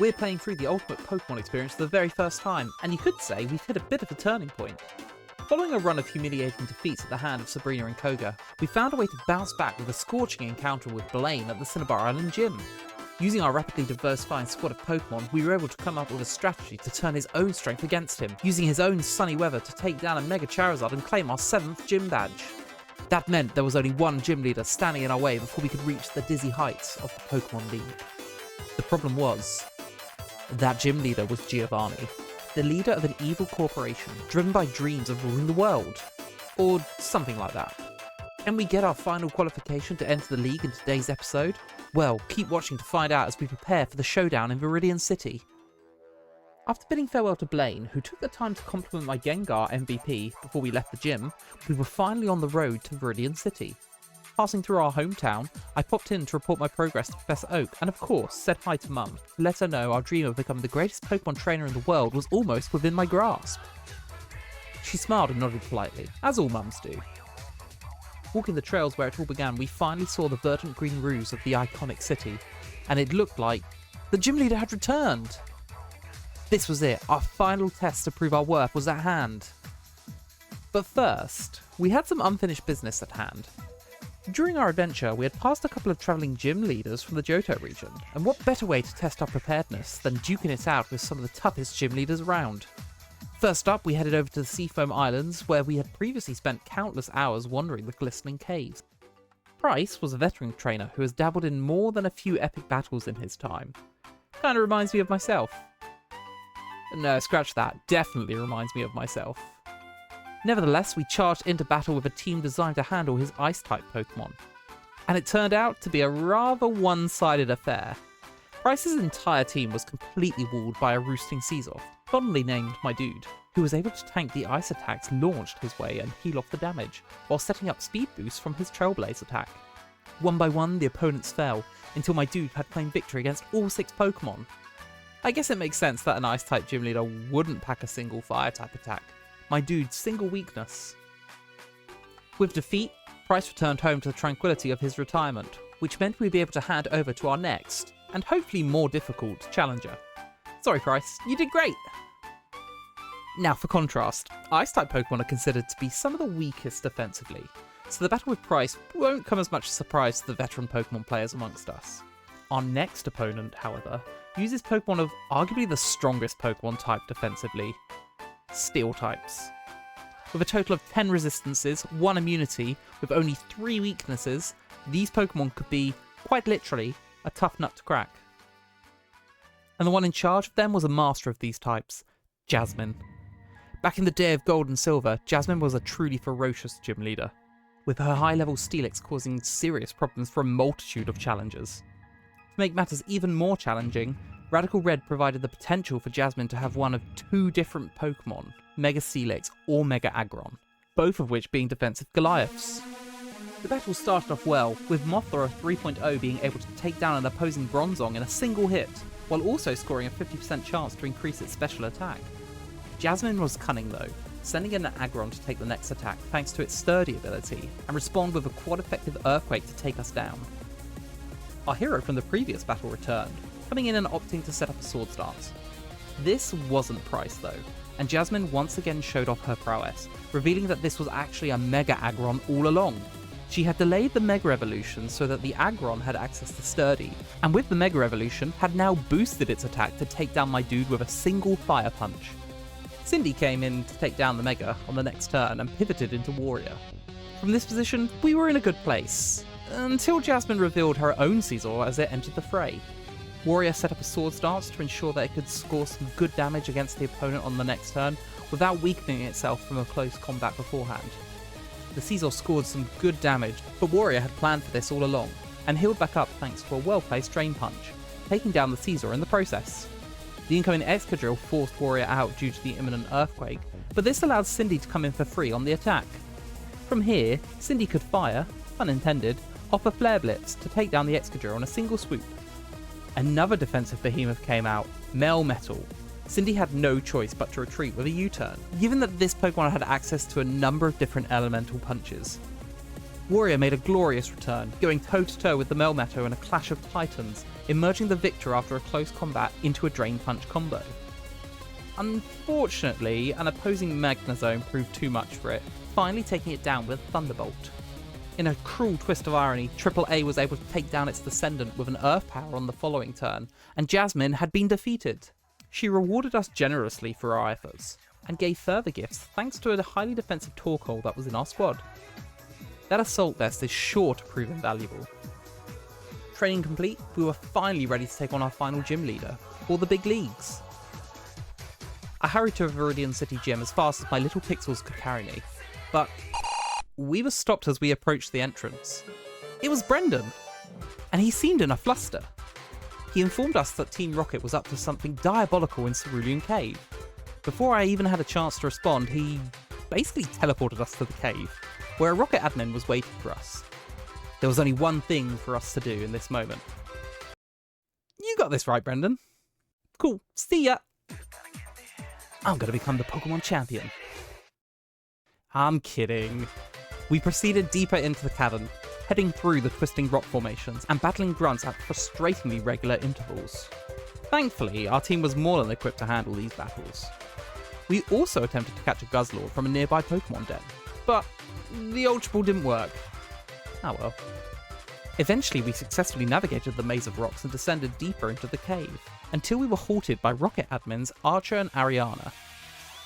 We're playing through the Ultimate Pokemon experience for the very first time, and you could say we've hit a bit of a turning point. Following a run of humiliating defeats at the hand of Sabrina and Koga, we found a way to bounce back with a scorching encounter with Blaine at the Cinnabar Island Gym. Using our rapidly diversifying squad of Pokemon, we were able to come up with a strategy to turn his own strength against him, using his own sunny weather to take down a Mega Charizard and claim our 7th gym badge. That meant there was only one gym leader standing in our way before we could reach the dizzy heights of the Pokemon League. The problem was, that gym leader was Giovanni, the leader of an evil corporation driven by dreams of ruling the world. Or something like that. Can we get our final qualification to enter the league in today's episode? Well, keep watching to find out as we prepare for the showdown in Viridian City. After bidding farewell to Blaine, who took the time to compliment my Gengar MVP before we left the gym, we were finally on the road to Viridian City. Passing through our hometown, I popped in to report my progress to Professor Oak and of course said hi to Mum, to let her know our dream of becoming the greatest Pokemon trainer in the world was almost within my grasp. She smiled and nodded politely, as all mums do. Walking the trails where it all began, we finally saw the verdant green roofs of the iconic city, and it looked like the gym leader had returned. This was it, our final test to prove our worth was at hand. But first, we had some unfinished business at hand. During our adventure, we had passed a couple of travelling gym leaders from the Johto region, and what better way to test our preparedness than duking it out with some of the toughest gym leaders around. First up, we headed over to the Seafoam Islands, where we had previously spent countless hours wandering the glistening caves. Price was a veteran trainer who has dabbled in more than a few epic battles in his time. Kinda reminds me of myself. No, scratch that, definitely reminds me of myself. Nevertheless, we charged into battle with a team designed to handle his Ice-type Pokemon. And it turned out to be a rather one-sided affair. Price's entire team was completely walled by a roosting Seasoth, fondly named my dude, who was able to tank the ice attacks launched his way and heal off the damage, while setting up speed boosts from his Trailblaze attack. One by one, the opponents fell, until my dude had claimed victory against all 6 Pokemon. I guess it makes sense that an Ice-type gym leader wouldn't pack a single Fire-type attack, my dude's single weakness. With defeat, Price returned home to the tranquility of his retirement, which meant we'd be able to hand over to our next, and hopefully more difficult, challenger. Sorry Price, you did great! Now for contrast, Ice-type Pokemon are considered to be some of the weakest defensively, so the battle with Price won't come as much a surprise to the veteran Pokemon players amongst us. Our next opponent, however, uses Pokemon of arguably the strongest Pokemon type defensively, Steel types. With a total of 10 resistances, 1 immunity, with only 3 weaknesses, these Pokemon could be, quite literally, a tough nut to crack. And the one in charge of them was a master of these types, Jasmine. Back in the day of Gold and Silver, Jasmine was a truly ferocious gym leader, with her high-level Steelix causing serious problems for a multitude of challengers. To make matters even more challenging, Radical Red provided the potential for Jasmine to have one of 2 different Pokemon, Mega Steelix or Mega Aggron, both of which being defensive Goliaths. The battle started off well, with Mothra 3.0 being able to take down an opposing Bronzong in a single hit, while also scoring a 50% chance to increase its special attack. Jasmine was cunning though, sending in an Aggron to take the next attack thanks to its sturdy ability, and respond with a quad-effective Earthquake to take us down. Our hero from the previous battle returned, coming in and opting to set up a Swords Dance. This wasn't Price though, and Jasmine once again showed off her prowess, revealing that this was actually a Mega Aggron all along. She had delayed the Mega Evolution so that the Aggron had access to Sturdy, and with the Mega Evolution had now boosted its attack to take down my dude with a single Fire Punch. Cindy came in to take down the Mega on the next turn and pivoted into Warrior. From this position, we were in a good place, until Jasmine revealed her own Scizor as it entered the fray. Warrior set up a Swords Dance to ensure that it could score some good damage against the opponent on the next turn without weakening itself from a close combat beforehand. The Scizor scored some good damage, but Warrior had planned for this all along, and healed back up thanks to a well-placed Drain Punch, taking down the Scizor in the process. The incoming Excadrill forced Warrior out due to the imminent Earthquake, but this allowed Cindy to come in for free on the attack. From here, Cindy could fire, pun intended, off a Flare Blitz to take down the Excadrill on a single swoop. Another defensive behemoth came out, Melmetal. Cindy had no choice but to retreat with a U-turn, given that this Pokemon had access to a number of different elemental punches. Warrior made a glorious return, going toe-to-toe with the Melmetal in a clash of titans, emerging the victor after a close combat into a Drain Punch combo. Unfortunately, an opposing Magnezone proved too much for it, finally taking it down with Thunderbolt. In a cruel twist of irony, AAA was able to take down its descendant with an Earth Power on the following turn, and Jasmine had been defeated. She rewarded us generously for our efforts, and gave further gifts thanks to a highly defensive Torkoal that was in our squad. That Assault Vest is sure to prove invaluable. Training complete, we were finally ready to take on our final gym leader, or the big leagues. I hurried to a Viridian City gym as fast as my little pixels could carry me, but we were stopped as we approached the entrance. It was Brendan, and he seemed in a fluster. He informed us that Team Rocket was up to something diabolical in Cerulean Cave. Before I even had a chance to respond, he basically teleported us to the cave, where a Rocket admin was waiting for us. There was only one thing for us to do in this moment. You got this right, Brendan. Cool, see ya! I'm gonna become the Pokemon champion. I'm kidding. We proceeded deeper into the cavern, heading through the twisting rock formations and battling grunts at frustratingly regular intervals. Thankfully, our team was more than equipped to handle these battles. We also attempted to catch a Guzzlord from a nearby Pokemon den, but the Ultra Ball didn't work. Oh well. Eventually, we successfully navigated the maze of rocks and descended deeper into the cave, until we were halted by Rocket admins Archer and Ariana.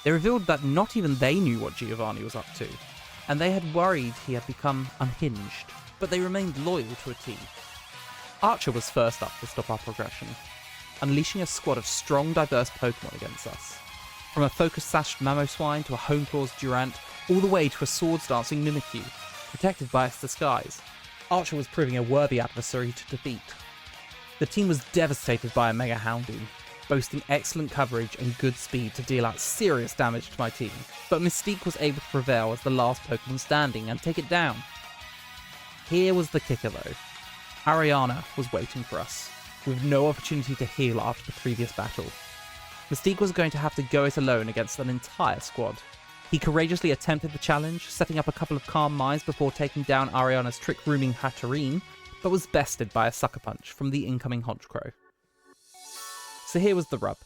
They revealed that not even they knew what Giovanni was up to, and they had worried he had become unhinged, but they remained loyal to a team. Archer was first up to stop our progression, unleashing a squad of strong, diverse Pokemon against us. From a focus-sashed Mamoswine to a Home-Claws Durant, all the way to a swords-dancing Mimikyu, protected by its disguise. Archer was proving a worthy adversary to defeat. The team was devastated by a Mega Houndoom, boasting excellent coverage and good speed to deal out serious damage to my team, but Mystique was able to prevail as the last Pokemon standing and take it down. Here was the kicker though. Ariana was waiting for us, with no opportunity to heal after the previous battle. Mystique was going to have to go it alone against an entire squad. He courageously attempted the challenge, setting up a couple of calm minds before taking down Ariana's trick-rooming Hatterene, but was bested by a Sucker Punch from the incoming Honchkrow. So here was the rub.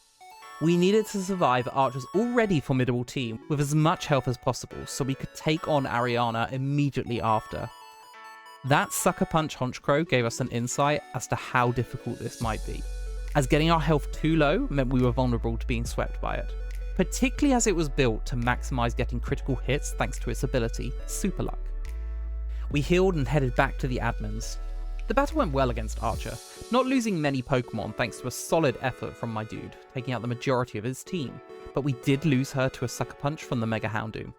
We needed to survive Archer's already formidable team with as much health as possible so we could take on Ariana immediately after. That Sucker Punch Honchkrow gave us an insight as to how difficult this might be, as getting our health too low meant we were vulnerable to being swept by it, particularly as it was built to maximise getting critical hits thanks to its ability, Super Luck. We healed and headed back to the admins. The battle went well against Archer, not losing many Pokemon thanks to a solid effort from my dude, taking out the majority of his team, but we did lose her to a Sucker Punch from the Mega Houndoom.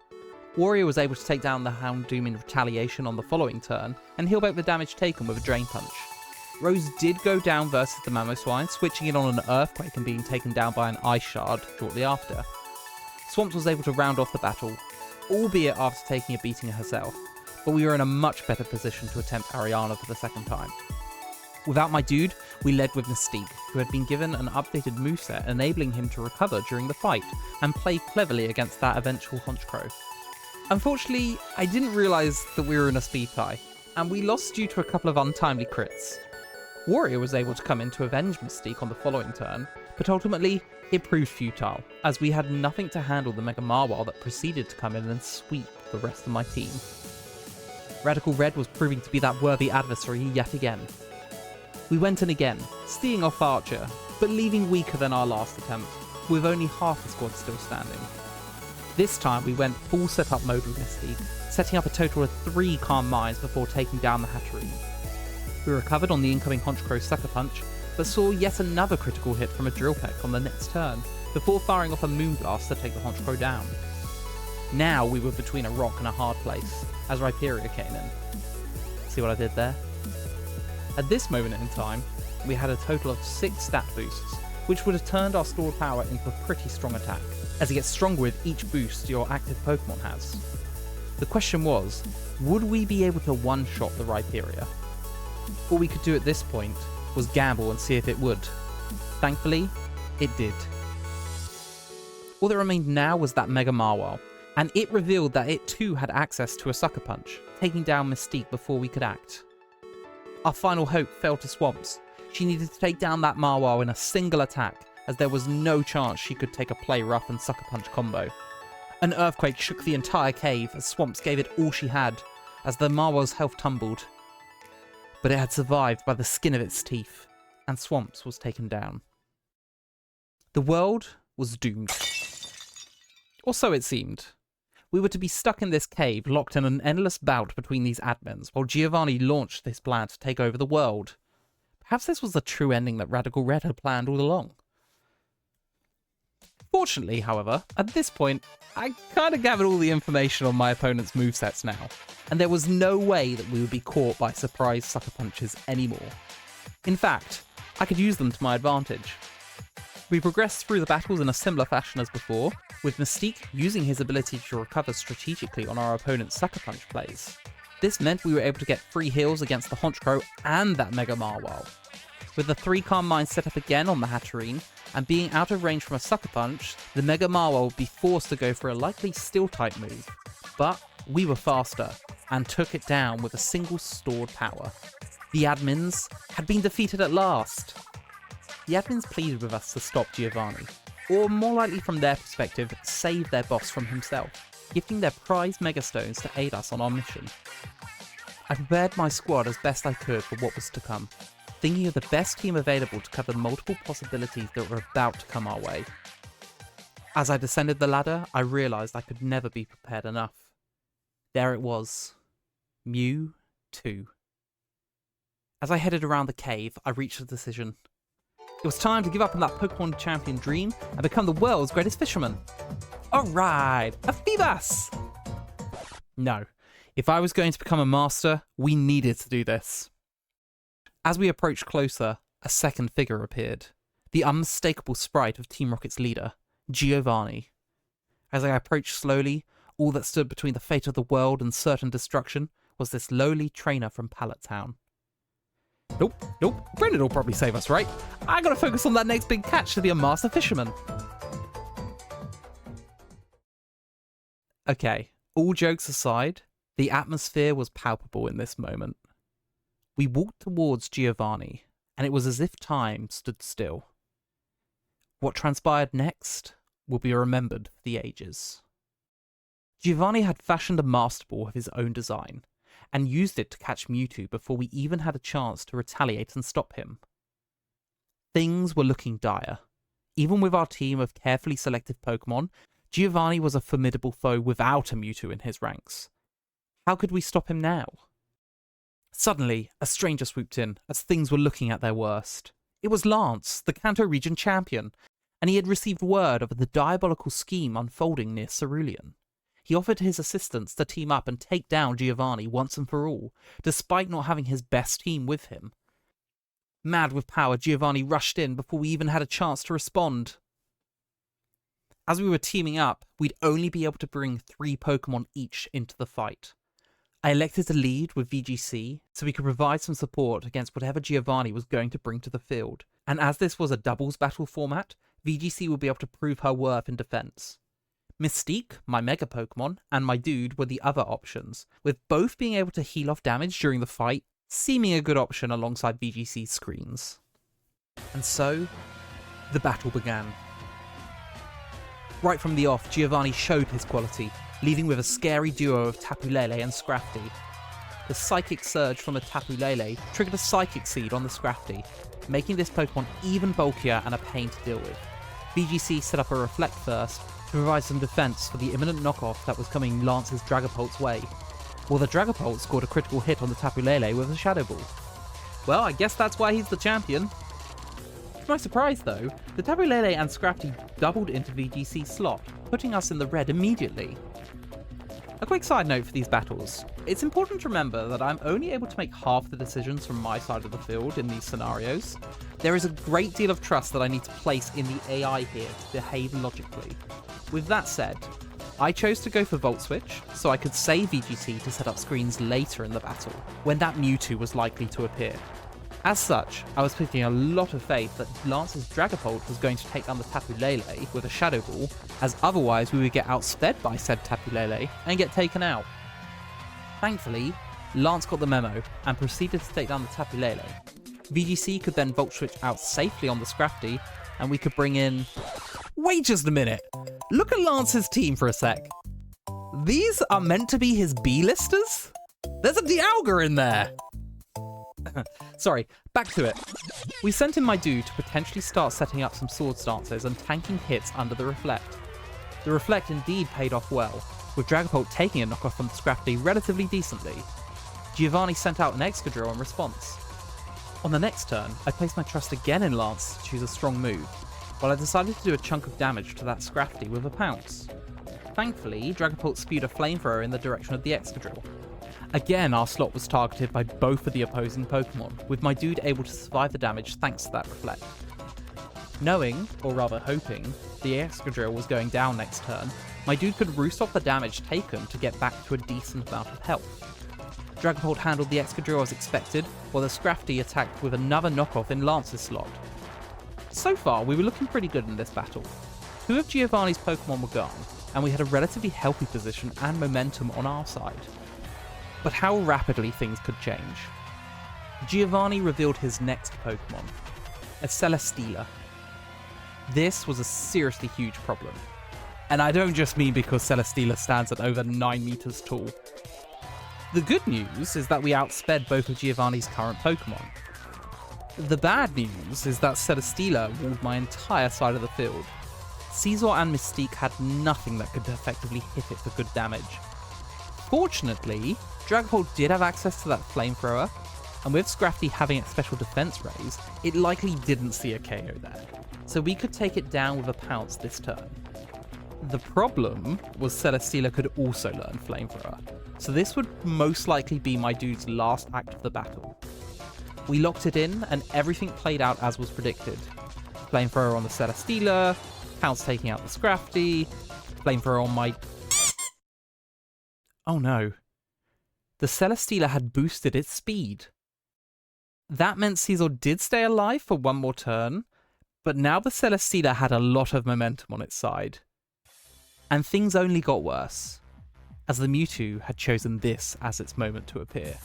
Warrior was able to take down the Houndoom in retaliation on the following turn, and heal back the damage taken with a Drain Punch. Rose did go down versus the Mamoswine, switching in on an Earthquake and being taken down by an Ice Shard shortly after. Swamps was able to round off the battle, albeit after taking a beating herself, but we were in a much better position to attempt Ariana for the second time. Without my dude, we led with Mystique, who had been given an updated moveset enabling him to recover during the fight, and play cleverly against that eventual Honchkrow. Unfortunately, I didn't realise that we were in a speed tie, and we lost due to a couple of untimely crits. Warrior was able to come in to avenge Mystique on the following turn, but ultimately, it proved futile, as we had nothing to handle the Mega Marwile that proceeded to come in and sweep the rest of my team. Radical Red was proving to be that worthy adversary yet again. We went in again, seeing off Archer, but leaving weaker than our last attempt, with only half the squad still standing. This time we went full setup mode with Mystique, setting up a total of 3 Calm Minds before taking down the Hatterene. We recovered on the incoming Honchkrow Sucker Punch, but saw yet another critical hit from a Drill Peck on the next turn, before firing off a Moonblast to take the Honchkrow down. Now we were between a rock and a hard place, as Rhyperior came in. See what I did there? At this moment in time, we had a total of 6 stat boosts, which would have turned our stored power into a pretty strong attack, as it gets stronger with each boost your active Pokemon has. The question was, would we be able to one-shot the Rhyperior? All we could do at this point was gamble and see if it would. Thankfully, it did. All that remained now was that Mega Marwile, and it revealed that it too had access to a Sucker Punch, taking down Mystique before we could act. Our final hope fell to Swamps. She needed to take down that Marwile in a single attack, as there was no chance she could take a Play Rough and Sucker Punch combo. An earthquake shook the entire cave as Swamps gave it all she had, as the Marwile's health tumbled. But it had survived by the skin of its teeth, and Swamps was taken down. The world was doomed. Or so it seemed. We were to be stuck in this cave, locked in an endless bout between these admins, while Giovanni launched this plan to take over the world. Perhaps this was the true ending that Radical Red had planned all along. Fortunately, however, at this point, I kinda gathered all the information on my opponent's movesets now, and there was no way that we would be caught by surprise Sucker Punches anymore. In fact, I could use them to my advantage. We progressed through the battles in a similar fashion as before, with Mystique using his ability to recover strategically on our opponent's Sucker Punch plays. This meant we were able to get free heals against the Honchkrow and that Mega Marwile. With the 3 Calm Minds set up again on the Hatterene, and being out of range from a Sucker Punch, the Mega Marwile would be forced to go for a likely Steel-type move. But we were faster, and took it down with a single stored power. The admins had been defeated at last. The admins pleaded with us to stop Giovanni, or more likely from their perspective, save their boss from himself, gifting their prized Megastones to aid us on our mission. I prepared my squad as best I could for what was to come, thinking of the best team available to cover the multiple possibilities that were about to come our way. As I descended the ladder, I realised I could never be prepared enough. There it was. Mew 2. As I headed around the cave, I reached a decision. It was time to give up on that Pokemon champion dream and become the world's greatest fisherman. Alright, a Phoebus! No, if I was going to become a master, we needed to do this. As we approached closer, a second figure appeared. The unmistakable sprite of Team Rocket's leader, Giovanni. As I approached slowly, all that stood between the fate of the world and certain destruction was this lowly trainer from Pallet Town. Nope. Brendan will probably save us, right? I gotta focus on that next big catch to be a master fisherman. Okay, all jokes aside, the atmosphere was palpable in this moment. We walked towards Giovanni, and it was as if time stood still. What transpired next will be remembered for the ages. Giovanni had fashioned a Master Ball of his own design, and used it to catch Mewtwo before we even had a chance to retaliate and stop him. Things were looking dire. Even with our team of carefully selected Pokemon, Giovanni was a formidable foe without a Mewtwo in his ranks. How could we stop him now? Suddenly, a stranger swooped in, as things were looking at their worst. It was Lance, the Kanto region champion, and he had received word of the diabolical scheme unfolding near Cerulean. He offered his assistance to team up and take down Giovanni once and for all, despite not having his best team with him. Mad with power, Giovanni rushed in before we even had a chance to respond. As we were teaming up, we'd only be able to bring 3 Pokemon each into the fight. I elected to lead with VGC so we could provide some support against whatever Giovanni was going to bring to the field, and as this was a doubles battle format, VGC would be able to prove her worth in defense. Mystique, my Mega Pokemon, and my Dude were the other options, with both being able to heal off damage during the fight, seeming a good option alongside VGC's screens. And so, the battle began. Right from the off, Giovanni showed his quality, leading with a scary duo of Tapu Lele and Scrafty. The Psychic Surge from a Tapu Lele triggered a Psychic Seed on the Scrafty, making this Pokemon even bulkier and a pain to deal with. VGC set up a Reflect first to provide some defense for the imminent knockoff that was coming Lance's Dragapult's way, while the Dragapult scored a critical hit on the Tapu Lele with a Shadow Ball. Well, I guess that's why he's the champion. To my surprise though, the Tapu Lele and Scrafty doubled into VGC's slot, putting us in the red immediately. A quick side note for these battles. It's important to remember that I'm only able to make half the decisions from my side of the field in these scenarios. There is a great deal of trust that I need to place in the AI here to behave logically. With that said, I chose to go for Volt Switch so I could save VGC to set up screens later in the battle, when that Mewtwo was likely to appear. As such, I was putting a lot of faith that Lance's Dragapult was going to take down the Tapu Lele with a Shadow Ball, as otherwise we would get outsped by said Tapu Lele and get taken out. Thankfully, Lance got the memo and proceeded to take down the Tapu Lele. VGC could then Volt Switch out safely on the Scrafty, and we could bring in... Wait just a minute! Look at Lance's team for a sec. These are meant to be his B-listers? There's a Dialga in there! Sorry, back to it. We sent in my dude to potentially start setting up some Sword Stances and tanking hits under the Reflect. The Reflect indeed paid off well, with Dragapult taking a knockoff from the Scrafty relatively decently. Giovanni sent out an Excadrill in response. On the next turn, I placed my trust again in Lance to choose a strong move, while I decided to do a chunk of damage to that Scrafty with a Pounce. Thankfully, Dragapult spewed a Flamethrower in the direction of the Excadrill. Again, our slot was targeted by both of the opposing Pokemon, with my dude able to survive the damage thanks to that Reflect. Knowing, or rather hoping, the Excadrill was going down next turn, my dude could roost off the damage taken to get back to a decent amount of health. Dragapult handled the Excadrill as expected, while the Scrafty attacked with another knockoff in Lance's slot. So far, we were looking pretty good in this battle. Two of Giovanni's Pokemon were gone, and we had a relatively healthy position and momentum on our side. But how rapidly things could change. Giovanni revealed his next Pokemon, a Celesteela. This was a seriously huge problem. And I don't just mean because Celesteela stands at over 9 meters tall. The good news is that we outsped both of Giovanni's current Pokemon. The bad news is that Celesteela walled my entire side of the field. Caesar and Mystique had nothing that could effectively hit it for good damage. Fortunately, Dragapult did have access to that Flamethrower, and with Scrafty having its special defense raise, it likely didn't see a KO there, so we could take it down with a Pounce this turn. The problem was Celesteela could also learn Flamethrower, so this would most likely be my dude's last act of the battle. We locked it in, and everything played out as was predicted. Flamethrower on the Celesteela, Pounce taking out the Scrafty, Flamethrower on my... Oh no. The Celesteela had boosted its speed. That meant Caesar did stay alive for one more turn, but now the Celesteela had a lot of momentum on its side. And things only got worse, as the Mewtwo had chosen this as its moment to appear.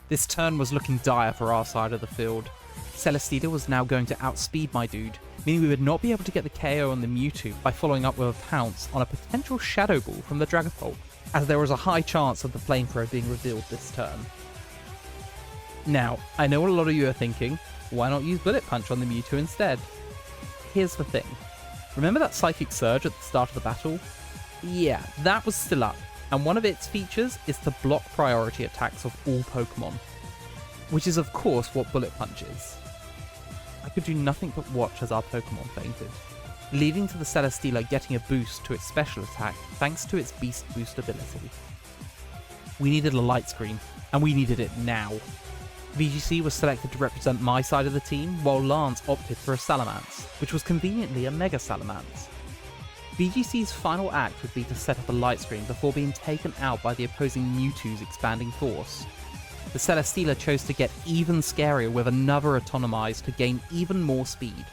This turn was looking dire for our side of the field. Celesteela was now going to outspeed my dude, meaning we would not be able to get the KO on the Mewtwo by following up with a Pounce on a potential Shadow Ball from the Dragapult, as there was a high chance of the Flamethrower being revealed this turn. Now, I know what a lot of you are thinking, why not use Bullet Punch on the Mewtwo instead? Here's the thing. Remember that Psychic Surge at the start of the battle? Yeah, that was still up, and one of its features is to block priority attacks of all Pokemon, which is of course what Bullet Punch is. I could do nothing but watch as our Pokemon fainted, leading to the Celesteela getting a boost to its special attack thanks to its Beast Boost ability. We needed a light screen, and we needed it now. VGC was selected to represent my side of the team, while Lance opted for a Salamence, which was conveniently a Mega Salamence. VGC's final act would be to set up a light screen before being taken out by the opposing Mewtwo's expanding force. The Celesteela chose to get even scarier with another Autonomize to gain even more speed.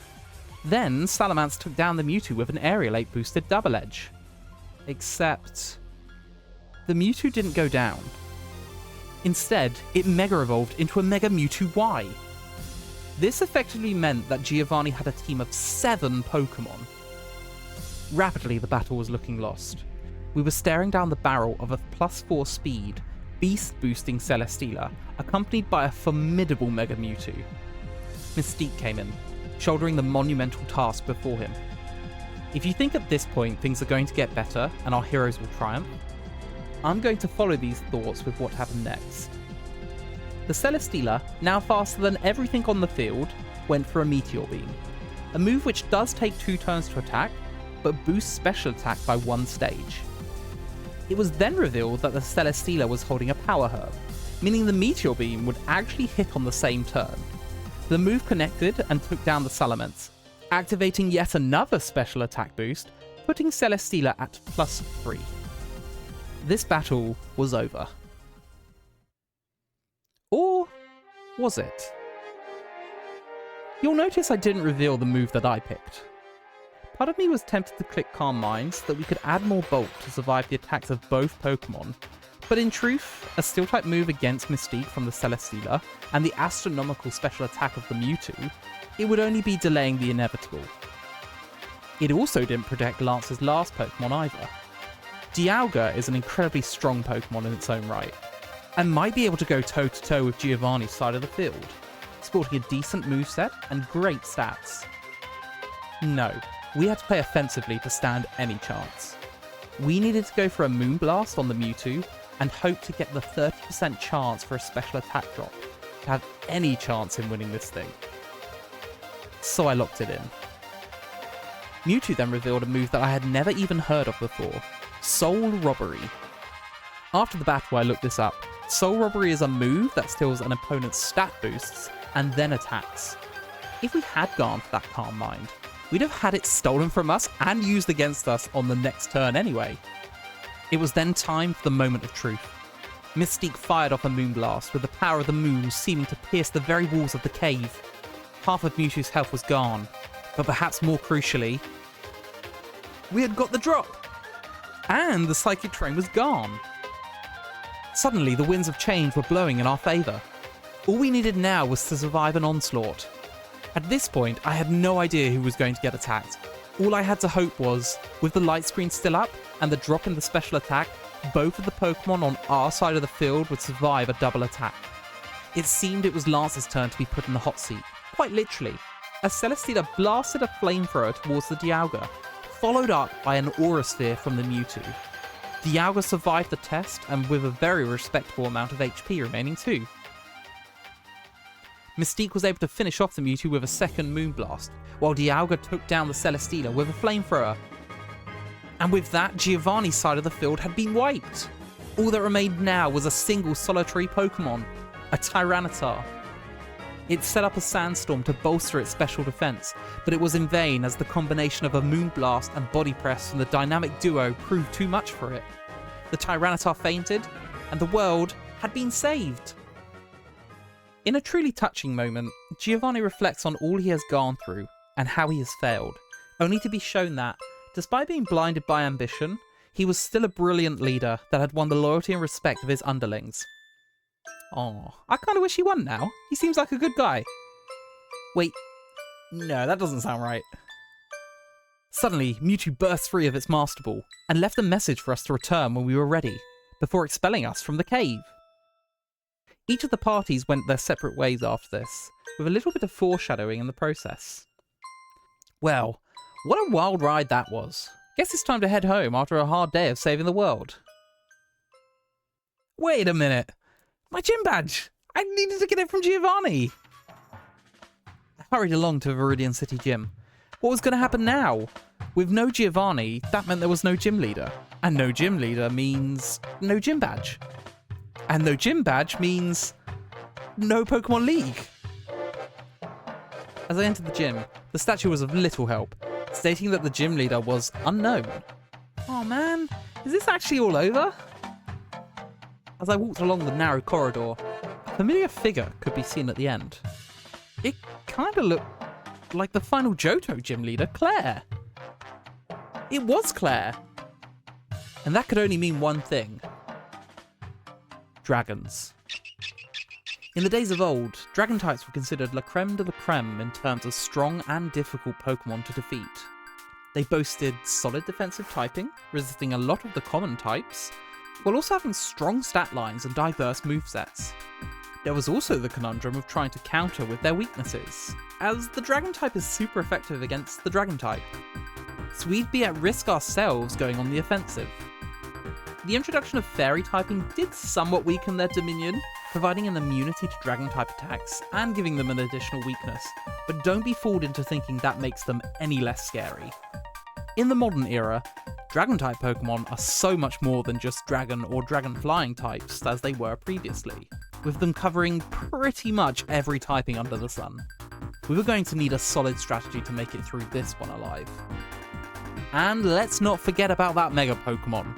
Then Salamence took down the Mewtwo with an Aerial 8 boosted Double Edge. Except... the Mewtwo didn't go down. Instead, it Mega Evolved into a Mega Mewtwo Y. This effectively meant that Giovanni had a team of 7 Pokemon. Rapidly, the battle was looking lost. We were staring down the barrel of a +4 speed, beast-boosting Celesteela, accompanied by a formidable Mega Mewtwo. Mystique came in, shouldering the monumental task before him. If you think at this point things are going to get better and our heroes will triumph, I'm going to follow these thoughts with what happened next. The Celesteela, now faster than everything on the field, went for a Meteor Beam, a move which does take 2 turns to attack, but boosts special attack by 1 stage. It was then revealed that the Celesteela was holding a Power Herb, meaning the Meteor Beam would actually hit on the same turn. The move connected and took down the Salamence, activating yet another special attack boost, putting Celesteela at +3. This battle was over. Or was it? You'll notice I didn't reveal the move that I picked. Part of me was tempted to click Calm Mind so that we could add more bulk to survive the attacks of both Pokemon, but in truth, a Steel-type move against Mystique from the Celesteela and the astronomical special attack of the Mewtwo, it would only be delaying the inevitable. It also didn't protect Lance's last Pokemon either. Dialga is an incredibly strong Pokemon in its own right, and might be able to go toe-to-toe with Giovanni's side of the field, sporting a decent moveset and great stats. No, we had to play offensively to stand any chance. We needed to go for a Moonblast on the Mewtwo and hope to get the 30% chance for a special attack drop to have any chance in winning this thing. So I locked it in. Mewtwo then revealed a move that I had never even heard of before, Soul Robbery. After the battle I looked this up. Soul Robbery is a move that steals an opponent's stat boosts and then attacks. If we had gone for that Calm Mind, we'd have had it stolen from us and used against us on the next turn anyway. It was then time for the moment of truth. Mystique fired off a Moonblast with the power of the moon seeming to pierce the very walls of the cave. Half of Mewtwo's health was gone, but perhaps more crucially, we had got the drop! And the Psychic Train was gone. Suddenly, the winds of change were blowing in our favour. All we needed now was to survive an onslaught. At this point, I had no idea who was going to get attacked. All I had to hope was, with the light screen still up and the drop in the special attack, both of the Pokemon on our side of the field would survive a double attack. It seemed it was Lance's turn to be put in the hot seat, quite literally, as Celesteela blasted a flamethrower towards the Dialga, followed up by an Aura Sphere from the Mewtwo. Dialga survived the test, and with a very respectable amount of HP remaining too. Mystique was able to finish off the Mewtwo with a second Moonblast, while Dialga took down the Celesteela with a Flamethrower. And with that, Giovanni's side of the field had been wiped. All that remained now was a single solitary Pokemon, a Tyranitar. It set up a Sandstorm to bolster its special defense, but it was in vain as the combination of a Moonblast and Body Press from the dynamic duo proved too much for it. The Tyranitar fainted, and the world had been saved. In a truly touching moment, Giovanni reflects on all he has gone through and how he has failed, only to be shown that, despite being blinded by ambition, he was still a brilliant leader that had won the loyalty and respect of his underlings. Aw, I kinda wish he won now. He seems like a good guy. Wait, no, that doesn't sound right. Suddenly, Mewtwo burst free of its Master Ball and left a message for us to return when we were ready, before expelling us from the cave. Each of the parties went their separate ways after this, with a little bit of foreshadowing in the process. Well, what a wild ride that was. Guess it's time to head home after a hard day of saving the world. Wait a minute! My gym badge! I needed to get it from Giovanni! I hurried along to Viridian City Gym. What was going to happen now? With no Giovanni, that meant there was no gym leader. And no gym leader means no gym badge. And no gym badge means no Pokemon League. As I entered the gym, the statue was of little help, stating that the gym leader was unknown. Oh man, is this actually all over? As I walked along the narrow corridor, a familiar figure could be seen at the end. It kinda looked like the final Johto gym leader, Clair. It was Clair. And that could only mean one thing. Dragons. In the days of old, dragon types were considered la creme de la creme in terms of strong and difficult Pokemon to defeat. They boasted solid defensive typing, resisting a lot of the common types, while also having strong stat lines and diverse movesets. There was also the conundrum of trying to counter with their weaknesses, as the dragon type is super effective against the dragon type, so we'd be at risk ourselves going on the offensive. The introduction of fairy typing did somewhat weaken their dominion, providing an immunity to dragon type attacks and giving them an additional weakness, but don't be fooled into thinking that makes them any less scary. In the modern era, dragon type Pokemon are so much more than just dragon or dragon flying types as they were previously, with them covering pretty much every typing under the sun. We were going to need a solid strategy to make it through this one alive. And let's not forget about that Mega Pokemon.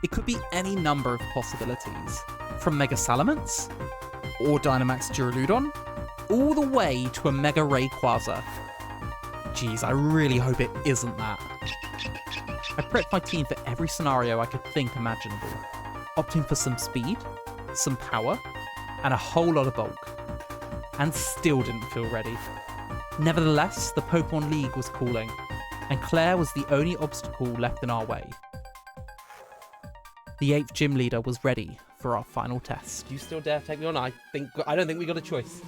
It could be any number of possibilities, from Mega Salamence or Dynamax Duraludon, all the way to a Mega Rayquaza. Jeez, I really hope it isn't that. I prepped my team for every scenario I could think imaginable, opting for some speed, some power, and a whole lot of bulk. And still didn't feel ready. Nevertheless, the Pokemon League was calling, and Clair was the only obstacle left in our way. The 8th gym leader was ready for our final test. You still dare take me on? I don't think we got a choice.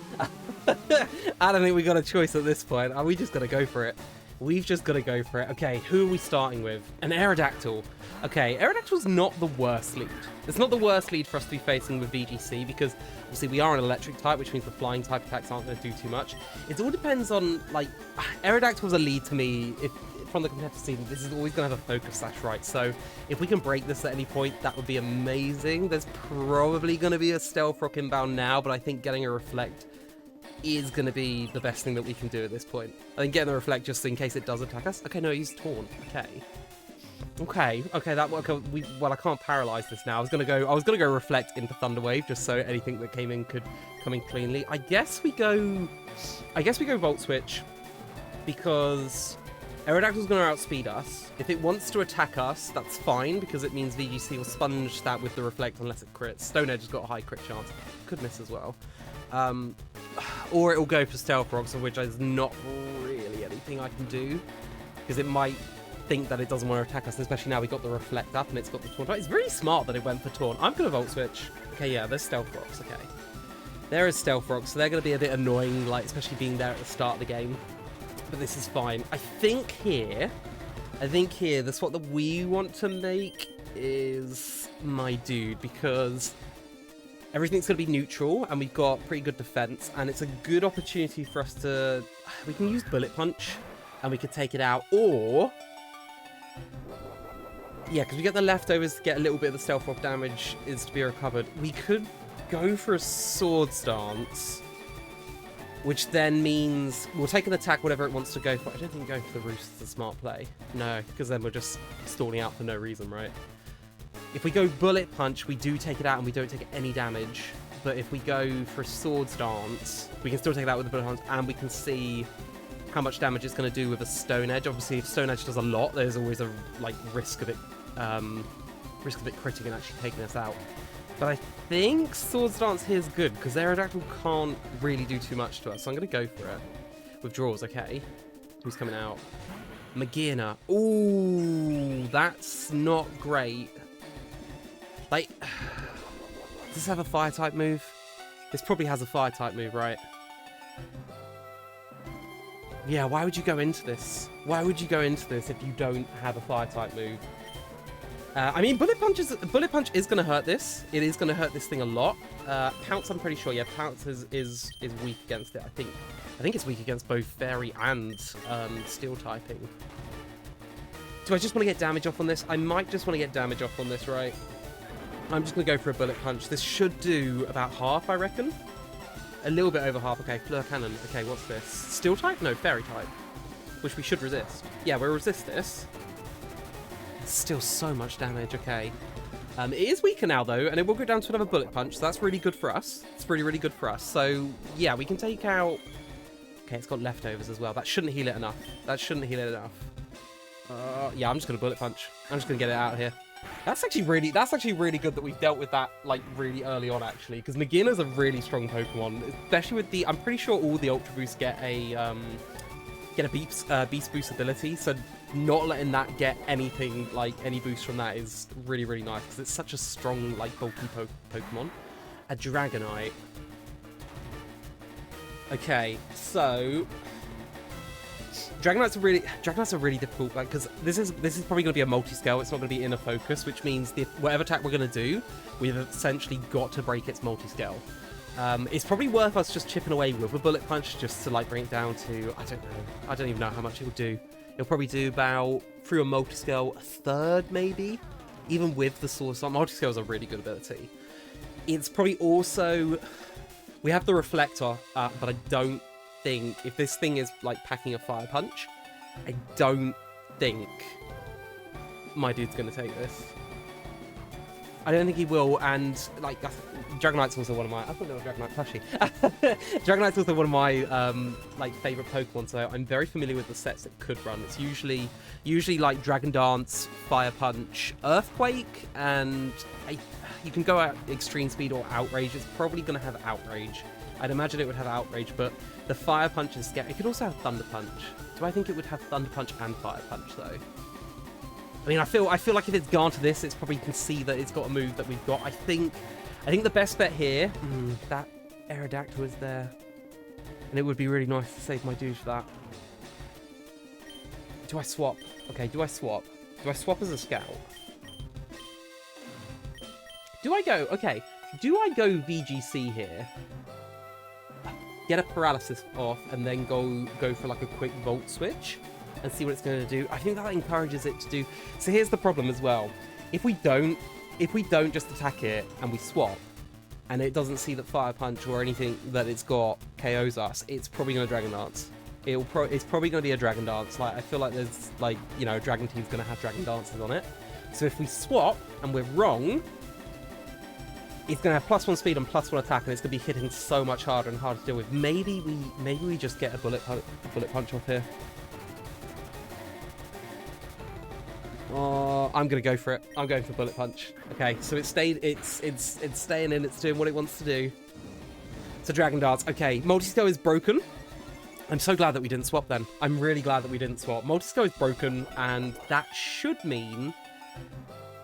I don't think we got a choice at this point. We just got to go for it. We've just got to go for it. Okay, who are we starting with? An Aerodactyl. Okay, Aerodactyl's not the worst lead. It's not the worst lead for us to be facing with VGC because obviously we are an electric type, which means the flying type attacks aren't going to do too much. It all depends on, like, Aerodactyl's a lead to me. If from the competitive scene, this is always going to have a focus slash right. So if we can break this at any point, that would be amazing. There's probably going to be a Stealth Rock inbound now, but I think getting a Reflect is going to be the best thing that we can do at this point. I think getting the Reflect just in case it does attack us. Okay, no, he's Taunt. Okay, that well, I can't paralyze this now. I was gonna go Reflect into Thunder Wave just so anything that came in could come in cleanly. I guess we go Volt Switch because Aerodactyl's gonna outspeed us. If it wants to attack us, that's fine because it means VGC will sponge that with the Reflect unless it crits. Stone Edge has got a high crit chance. Could miss as well. Or it will go for Stealth Rocks, of which there's not really anything I can do because it might think that it doesn't want to attack us, especially now we got the Reflect up and it's got the Taunt. It's very smart that it went for Taunt. I'm going to Volt Switch. Okay, yeah, there's Stealth Rocks, okay. There is Stealth Rocks, so they're going to be a bit annoying, like, especially being there at the start of the game. But this is fine. I think here, the swap that we want to make is my dude, because everything's going to be neutral, and we've got pretty good defense, and it's a good opportunity for us to... We can use Bullet Punch, and we could take it out, or... Yeah, because we get the leftovers to get a little bit of the Stealth Rock damage is to be recovered. We could go for a Swords Dance, which then means we'll take an attack whatever it wants to go for. I don't think going for the Roost is a smart play. No, because then we're just stalling out for no reason, right? If we go Bullet Punch, we do take it out and we don't take any damage. But if we go for a Swords Dance, we can still take it out with the Bullet Punch, and we can see how much damage it's going to do with a Stone Edge. Obviously, if Stone Edge does a lot, there's always a risk of it critting and actually taking us out. But I think Swords Dance here is good because Aerodactyl can't really do too much to us. So I'm going to go for it. Withdraws, okay. Who's coming out? Magina. Ooh, that's not great. Like, does this have a Fire type move? This probably has a Fire type move, right? Yeah, why would you go into this? Why would you go into this if you don't have a Fire type move? I mean, Bullet Punch is going to hurt this. It is going to hurt this thing a lot. Pounce, I'm pretty sure. Yeah, Pounce is weak against it. I think it's weak against both Fairy and Steel typing. Do I just want to get damage off on this? I might just want to get damage off on this, right? I'm just going to go for a Bullet Punch. This should do about half, I reckon. A little bit over half. Okay, Fleur Cannon. Okay, what's this? Steel type? No, Fairy type. Which we should resist. Yeah, we'll resist this. It's still so much damage. Okay. It is weaker now, though, and it will go down to another Bullet Punch, so that's really good for us. It's really, really good for us. So, yeah, we can take out... Okay, it's got leftovers as well. That shouldn't heal it enough. Yeah, I'm just going to Bullet Punch. I'm just going to get it out of here. That's actually really good that we've dealt with that, like, really early on, actually, because Magina's a really strong Pokemon, especially with the... I'm pretty sure all the Ultra Boosts get a Beast Boost ability, so not letting that get anything, like, any boost from that is really, really nice, because it's such a strong, like, bulky Pokemon. A Dragonite. Okay, so... Dragonite's a really difficult, like, because this is probably going to be a multi-scale. It's not going to be inner focus, which means whatever attack we're going to do, we've essentially got to break its multi-scale. It's probably worth us just chipping away with a Bullet Punch just to, like, bring it down to, I don't know. I don't even know how much it will do. It'll probably do about, through a multi-scale, a third, maybe? Even with the Source Art. Multi-scale is a really good ability. It's probably also... We have the Reflector, but I don't think... If this thing is, like, packing a Fire Punch, I don't think my dude's going to take this. I don't think he will, and like Dragonite's also one of my. I thought they were Dragonite plushie. Dragonite's also one of my like favorite Pokemon, so I'm very familiar with the sets it could run. It's usually like Dragon Dance, Fire Punch, Earthquake, and you can go out Extreme Speed or Outrage. It's probably going to have Outrage. I'd imagine it would have Outrage, but the Fire Punch is scary. It could also have Thunder Punch. Do I think it would have Thunder Punch and Fire Punch though? I mean, I feel like if it's gone to this, it's probably can see that it's got a move that we've got. I think the best bet here, that Aerodactyl is there, and it would be really nice to save my dude for that. Do I swap? Okay, do I swap? Do I swap as a Scout? Do I go? Okay, do I go VGC here? Get a Paralysis off, and then go for like a quick Volt Switch? And see what it's going to do. I think that encourages it to do. So here's the problem as well. If we don't just attack it and we swap, and it doesn't see that Fire Punch or anything that it's got KOs us, it's probably going to Dragon Dance. It's probably going to be a Dragon Dance. Like I feel like there's like a Dragon Team's going to have Dragon Dances on it. So if we swap and we're wrong, it's going to have +1 speed and +1 attack, and it's going to be hitting so much harder and harder to deal with. Maybe we just get a bullet punch off here. Oh, I'm gonna go for it. I'm going for Bullet Punch. Okay, so it's staying in. It's doing what it wants to do. It's a Dragon Dance. Okay, Multiscale is broken. I'm so glad that we didn't swap then. I'm really glad that we didn't swap. Multiscale is broken, and that should mean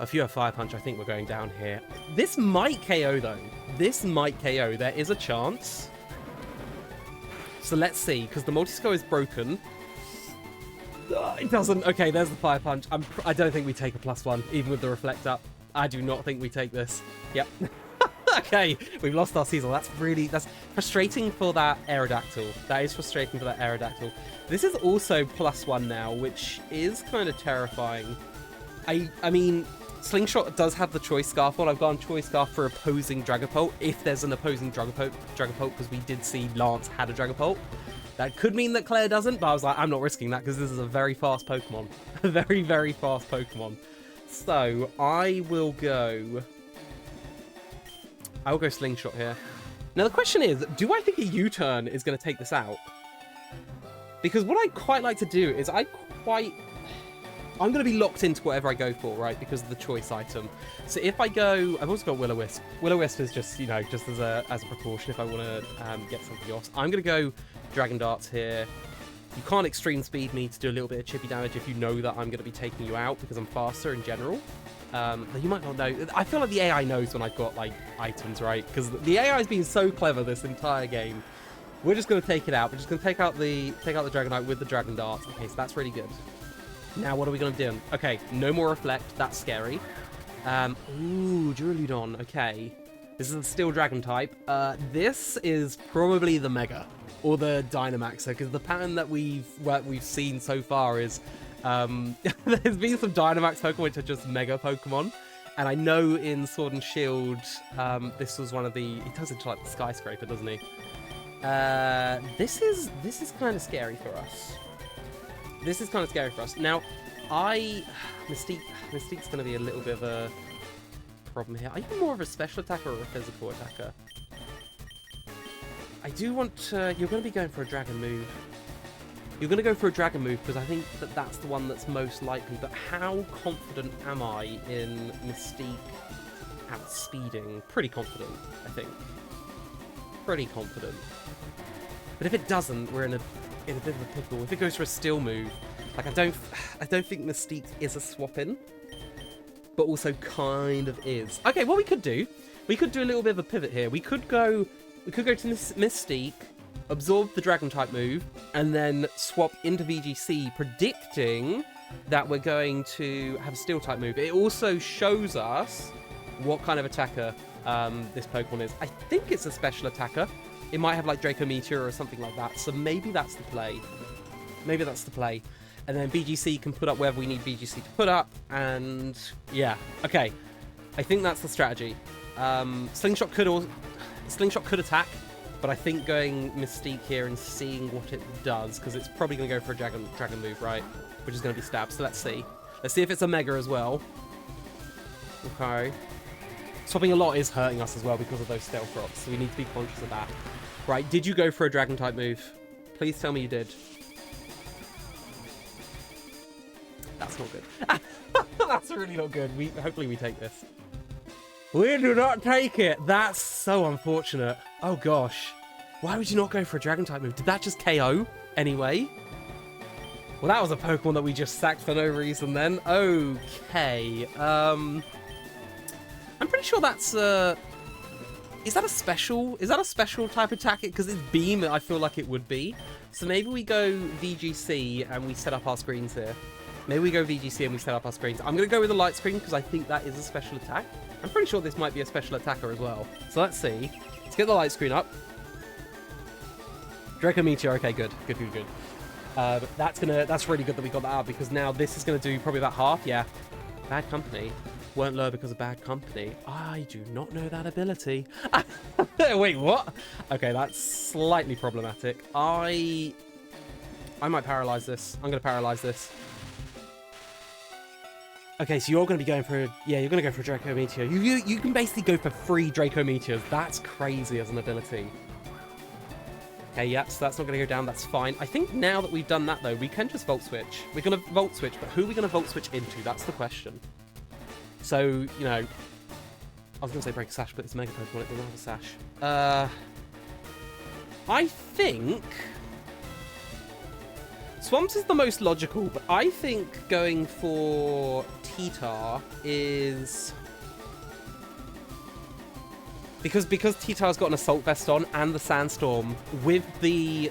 if you have Fire Punch, I think we're going down here. This might KO though. This might KO. There is a chance. So let's see, because the Multiscale is broken. It doesn't. Okay, there's the Fire Punch. I don't think we take a +1, even with the Reflect up. I do not think we take this. Yep. Okay, we've lost our Cecil. That's frustrating for that Aerodactyl. That is frustrating for that Aerodactyl. This is also +1 now, which is kind of terrifying. I mean, Slingshot does have the Choice Scarf on. I've gone Choice Scarf for opposing Dragapult, if there's an opposing Dragapult, because we did see Lance had a Dragapult. That could mean that Clair doesn't, but I was like, I'm not risking that because this is a very fast Pokemon. A very, very fast Pokemon. So, I will go Slingshot here. Now, the question is, do I think a U-turn is going to take this out? Because what I quite like to do is I'm going to be locked into whatever I go for, right? Because of the choice item. So if I go, I've also got Will-O-Wisp. Will-O-Wisp is just, just as a precaution if I want to get something else. I'm going to go Dragon Darts here. You can't Extreme Speed me to do a little bit of chippy damage if you know that I'm going to be taking you out because I'm faster in general. You might not know. I feel like the AI knows when I've got, like, items, right? Because the AI has been so clever this entire game. We're just going to take it out. We're just going to take out the Dragonite with the Dragon Darts. Okay, so that's really good. Now, what are we going to do? Okay, no more Reflect. That's scary. Ooh, Duraludon. Okay. This is a Steel Dragon type. This is probably the Mega. Or the Dynamaxer, because the pattern that we've seen so far is... there's been some Dynamax Pokemon which are just Mega Pokemon. And I know in Sword and Shield, this was one of the... He turns into, like, the Skyscraper, doesn't he? This is kind of scary for us. This is kind of scary for us. Now, Mystique's going to be a little bit of a problem here. Are you more of a special attacker or a physical attacker? I do want to... You're going to be going for a Dragon move. You're going to go for a Dragon move because I think that that's the one that's most likely. But how confident am I in Mystique outspeeding? Pretty confident, I think. Pretty confident. But if it doesn't, we're in a bit of a pickle. If it goes for a Steel move, like I don't think Mystique is a swap-in, but also kind of is. Okay, what we could do a little bit of a pivot here. We could go to Mystique, absorb the Dragon type move, and then swap into VGC, predicting that we're going to have a Steel type move. It also shows us what kind of attacker this Pokemon is. I think it's a special attacker. It might have like Draco Meteor or something like that. So maybe that's the play. Maybe that's the play. And then VGC can put up wherever we need VGC to put up. And yeah, okay. I think that's the strategy. Slingshot could attack, but I think going Mystique here and seeing what it does, because it's probably going to go for a dragon move, right? Which is going to be Stab. So let's see. Let's see if it's a Mega as well. Okay. Swapping a lot is hurting us as well because of those stealth rocks, so we need to be conscious of that. Right, did you go for a dragon type move? Please tell me you did. That's not good. That's really not good. Hopefully we take this. We do not take it. That's so unfortunate. Oh gosh. Why would you not go for a dragon type move? Did that just KO anyway? Well, that was a Pokemon that we just sacked for no reason then. Okay. I'm pretty sure that's is that a special? Is that a special type attack? Because it's beam, I feel like it would be. So maybe we go VGC and we set up our screens here. Maybe we go VGC and we set up our screens. I'm going to go with the light screen because I think that is a special attack. I'm pretty sure this might be a special attacker as well. So let's see. Let's get the light screen up. Draco Meteor. Okay, good. Good. That's really good that we got that out because now this is going to do probably about half. Yeah. Bad company. Weren't low because of bad company. I do not know that ability. Wait, what? Okay, that's slightly problematic. I might paralyze this. I'm going to paralyze this. Okay, so you're going to be going for... Yeah, you're going to go for a Draco Meteor. You can basically go for 3 Draco Meteors. That's crazy as an ability. Okay, yep, so that's not going to go down. That's fine. I think now that we've done that, though, we can just Volt Switch. We're going to Volt Switch, but who are we going to Volt Switch into? That's the question. So, you know... I was going to say Break a Sash, but it's a Mega Pokemon. It doesn't have a Sash. I think... Swamps is the most logical, but I think going for T-Tar is... Because T-Tar's got an Assault Vest on and the Sandstorm, with the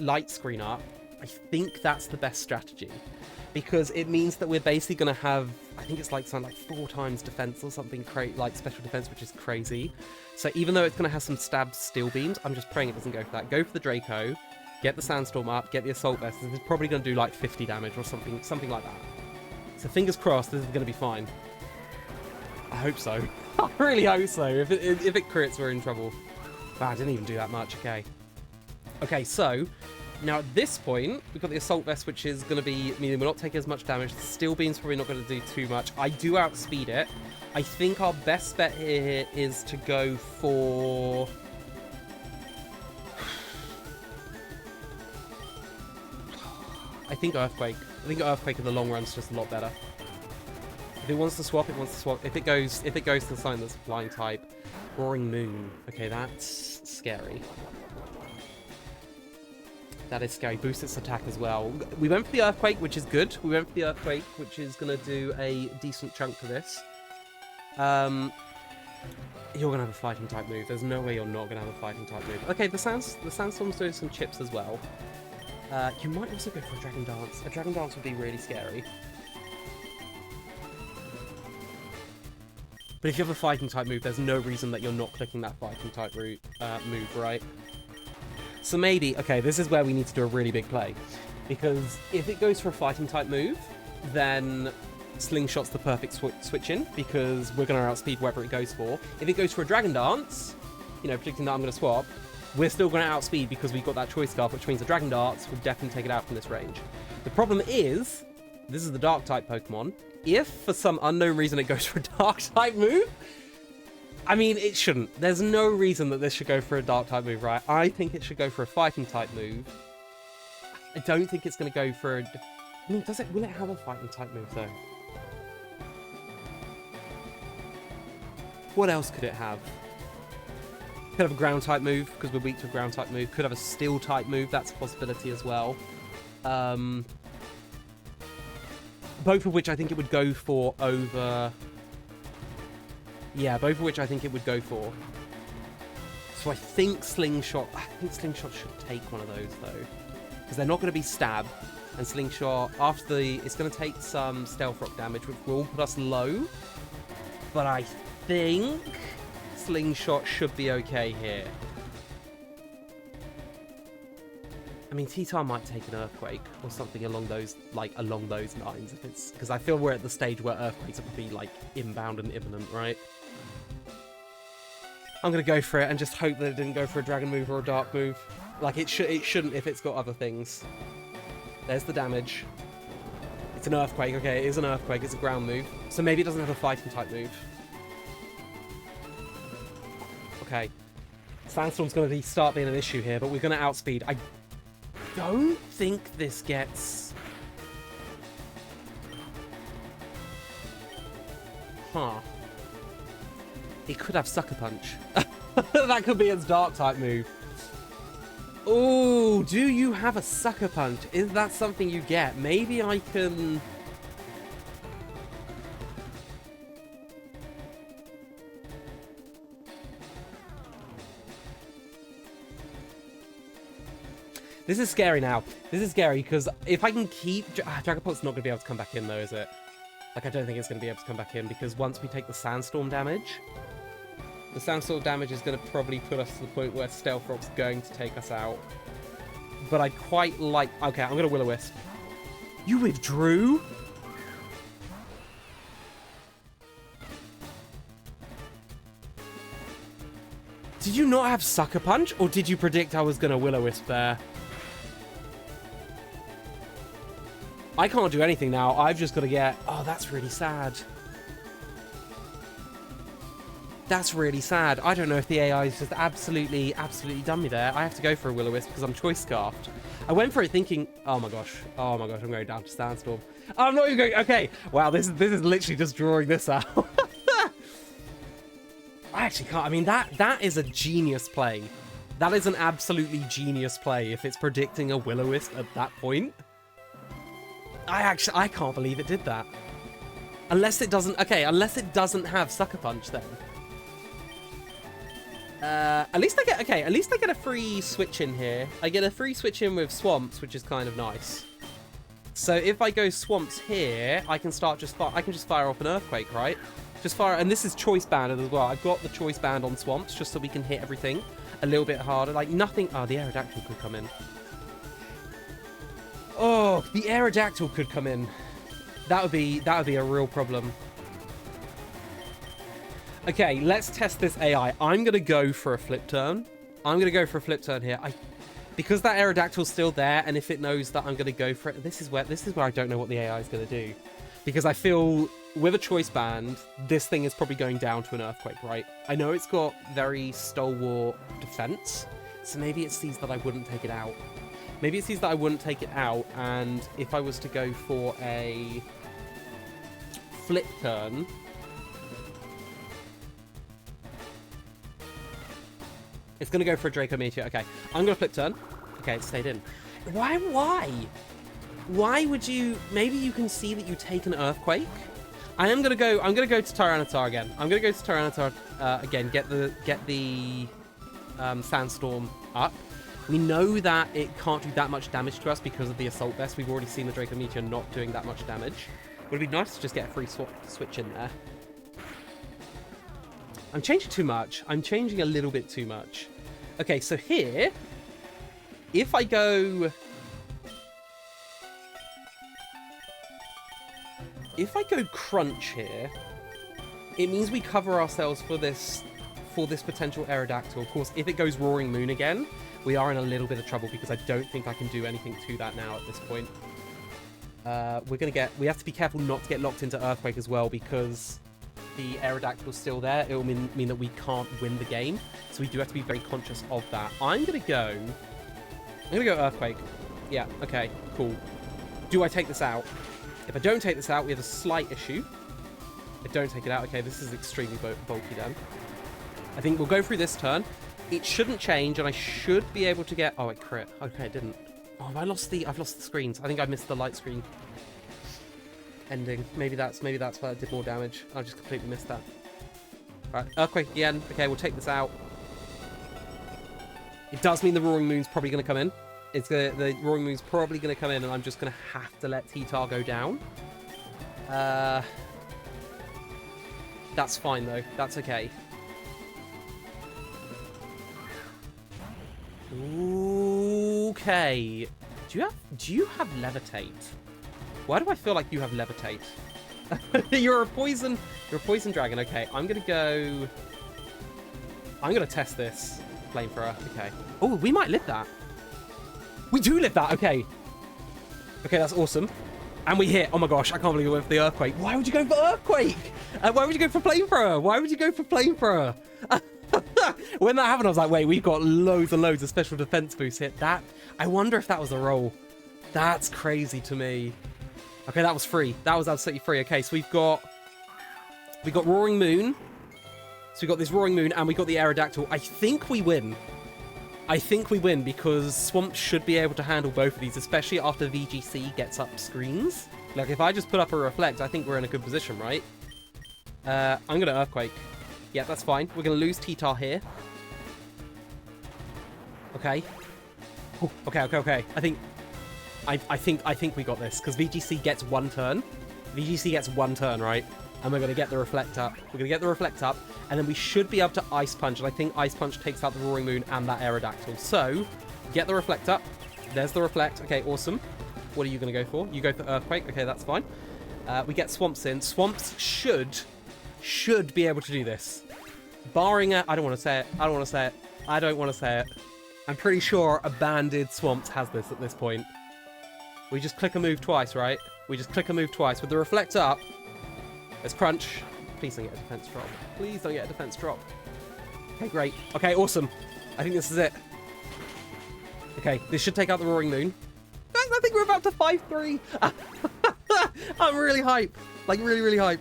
light screen up, I think that's the best strategy. Because it means that we're basically going to have, I think it's like something like 4 times defense or something, like special defense, which is crazy. So even though it's going to have some stabbed steel beams, I'm just praying it doesn't go for that. Go for the Draco. Get the Sandstorm up, get the Assault Vest. This is probably going to do like 50 damage or something like that. So fingers crossed, this is going to be fine. I hope so. I really hope so. If it crits, we're in trouble. Wow, I didn't even do that much. Okay. Okay, so now at this point, we've got the Assault Vest, which is going to be, meaning we're not taking as much damage. The Steel Beam's probably not going to do too much. I do outspeed it. I think our best bet here is to go for... I think Earthquake. I think Earthquake in the long run is just a lot better. If it wants to swap, it wants to swap. If it goes to something that's flying type, Roaring Moon. Okay, that's scary. That is scary. Boosts its attack as well. We went for the Earthquake, which is good. We went for the Earthquake, which is going to do a decent chunk for this. You're going to have a fighting type move. There's no way you're not going to have a fighting type move. Okay, the Sandstorm's doing some chips as well. You might also go for a Dragon Dance. A Dragon Dance would be really scary. But if you have a fighting type move, there's no reason that you're not clicking that fighting type move, right? So maybe, okay, this is where we need to do a really big play. Because if it goes for a fighting type move, then Slingshot's the perfect switch in, because we're going to outspeed whatever it goes for. If it goes for a Dragon Dance, you know, predicting that I'm going to swap, we're still going to outspeed because we've got that Choice Scarf, which means the Dragon Darts will definitely take it out from this range. The problem is, this is the Dark-type Pokemon. If, for some unknown reason, it goes for a Dark-type move, I mean, it shouldn't. There's no reason that this should go for a Dark-type move, right? I think it should go for a Fighting-type move. I don't think it's going to go for a... I mean, will it have a Fighting-type move, though? What else could it have? Could have a ground type move, because we're weak to a ground type move. Could have a steel type move, that's a possibility as well. Both of which I think it would go for over... Yeah, both of which I think it would go for. So I think Slingshot should take one of those, though. Because they're not going to be Stab. And Slingshot, after the... It's going to take some Stealth Rock damage, which will put us low. But I think... Slingshot should be okay here. I mean, T-Tar might take an Earthquake or something along those lines. If it's because I feel we're at the stage where Earthquakes are probably like inbound and imminent, right? I'm gonna go for it and just hope that it didn't go for a Dragon move or a Dark move. Like it shouldn't if it's got other things. There's the damage. It's an Earthquake. Okay, it is an Earthquake. It's a ground move. So maybe it doesn't have a fighting type move. Okay. Sandstorm's going to start being an issue here, but we're going to outspeed. I don't think this gets... Huh. It could have Sucker Punch. That could be its Dark type move. Oh, do you have a Sucker Punch? Is that something you get? Maybe I can... This is scary now. This is scary because if I can keep... Dragapult's not going to be able to come back in though, is it? Like, I don't think it's going to be able to come back in because once we take the Sandstorm damage, the Sandstorm damage is going to probably put us to the point where Stealth Rock's going to take us out. But I quite like... Okay, I'm going to Will-O-Wisp. You withdrew? Did you not have Sucker Punch? Or did you predict I was going to Will-O-Wisp there? I can't do anything now. I've just got to get... Oh, that's really sad. That's really sad. I don't know if the AI is just absolutely done me there. I have to go for a Will-O-Wisp because I'm Choice Scarfed. I went for it thinking... Oh my gosh. Oh my gosh, I'm going down to Sandstorm. I'm not even going... Okay. Wow, this is literally just drawing this out. I actually can't... I mean, that is a genius play. That is an absolutely genius play if it's predicting a Will-O-Wisp at that point. I can't believe it did that. Unless it doesn't... Okay, unless it doesn't have Sucker Punch then. At least I get... Okay, at least I get a free switch in here. I get a free switch in with Swamps, which is kind of nice. So if I go Swamps here, I can start just... I can just fire off an Earthquake, right? Just fire... And this is Choice Banded as well. I've got the Choice Band on Swamps just so we can hit everything a little bit harder. Like, nothing... Oh, the Aerodactyl could come in. Oh, the Aerodactyl could come in. That would be a real problem. Okay, let's test this AI. I'm gonna go for a flip turn. I'm gonna go for a flip turn here. Because that Aerodactyl's still there, and if it knows that I'm gonna go for it, this is where I don't know what the AI is gonna do. Because I feel with a Choice Band, this thing is probably going down to an Earthquake, right? I know it's got very stalwart defense, so maybe it sees that I wouldn't take it out. Maybe it sees that I wouldn't take it out, and if I was to go for a flip turn... It's going to go for a Draco Meteor. Okay, I'm going to flip turn. Okay, it stayed in. Why? Why would you... Maybe you can see that you take an Earthquake. I'm going to go to Tyranitar again. I'm going to go to Tyranitar again, get the Sandstorm up. We know that it can't do that much damage to us because of the Assault Vest. We've already seen the Draco Meteor not doing that much damage. Would it be nice to just get a free switch in there? I'm changing too much. I'm changing a little bit too much. Okay, so here, if I go... If I go Crunch here, it means we cover ourselves for this potential Aerodactyl. Of course, if it goes Roaring Moon again, we are in a little bit of trouble because I don't think I can do anything to that now at this point. We have to be careful not to get locked into Earthquake as well because the Aerodactyl's still there. It will mean that we can't win the game. So we do have to be very conscious of that. I'm gonna go Earthquake. Yeah, okay, cool. Do I take this out? If I don't take this out, we have a slight issue. I don't take it out. Okay, this is extremely bulky then. I think we'll go through this turn. It shouldn't change, and I should be able to get... Oh, it crit. Okay, it didn't. Oh, I've lost the screens. I think I missed the light screen ending. Maybe that's why it did more damage. I just completely missed that. All right, Earthquake again. Okay, we'll take this out. It does mean the Roaring Moon's probably going to come in. The Roaring Moon's probably going to come in, and I'm just going to have to let T-Tar go down. That's fine, though. That's okay. Okay. Do you have Levitate? Why do I feel like you have Levitate? You're a poison dragon. Okay, I'm gonna test this Flamethrower. Okay. Oh, we might live that. We do live that. Okay. Okay, that's awesome. And we hit. Oh my gosh, I can't believe we went for the Earthquake. Why would you go for Earthquake? Why would you go for Flamethrower? Why would you go for Flamethrower? When that happened, I was like, wait, we've got loads and loads of special defense boosts hit. That, I wonder if that was a roll. That's crazy to me. Okay, that was free. That was absolutely free. Okay, so we got Roaring Moon. So we got this Roaring Moon and we got the Aerodactyl. I think we win. I think we win because Swamp should be able to handle both of these, especially after VGC gets up screens. Like, if I just put up a Reflect, I think we're in a good position, right? I'm going to Earthquake. Yeah, that's fine. We're going to lose T-Tar here. Okay. Ooh, okay. I think we got this because VGC gets one turn. VGC gets one turn, right? And we're going to get the Reflect up. We're going to get the Reflect up, and then we should be able to Ice Punch, and I think Ice Punch takes out the Roaring Moon and that Aerodactyl. So, get the Reflect up. There's the Reflect. Okay, awesome. What are you going to go for? You go for Earthquake. Okay, that's fine. We get Swamps in. Swamps should be able to do this. Barring I don't want to say it. I'm pretty sure a banded Swamps has this at this point. We just click a move twice, right? We just click a move twice. With the Reflect up, let's crunch. Please don't get a defense drop. Please don't get a defense drop. Okay, great. Okay, awesome. I think this is it. Okay, this should take out the Roaring Moon. I think we're about to 5-3. I'm really hype. Like, really hype.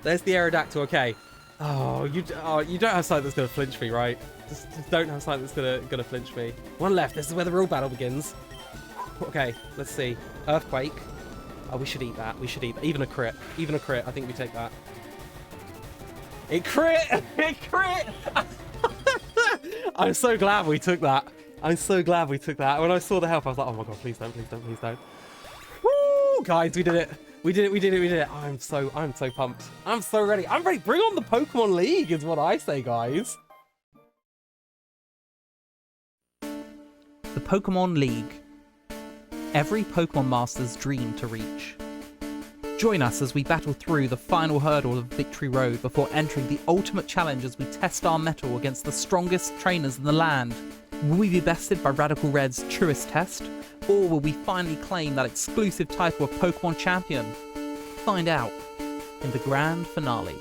There's the Aerodactyl. Okay. Oh, you don't have something that's going to flinch me, right? Just don't have something that's gonna flinch me. One left. This is where the real battle begins. Okay, let's see. Earthquake. Oh, we should eat that. We should eat that. Even a crit. I think we take that. It crit! It crit! I'm so glad we took that. When I saw the health, I was like, oh my god, please don't. Woo! Guys, we did it. We did it. I'm so pumped. I'm so ready. I'm ready. Bring on the Pokemon League is what I say, guys. The Pokemon League. Every Pokemon Master's dream to reach. Join us as we battle through the final hurdle of Victory Road before entering the ultimate challenge as we test our mettle against the strongest trainers in the land. Will we be bested by Radical Red's truest test? Or will we finally claim that exclusive title of Pokemon Champion? Find out in the grand finale.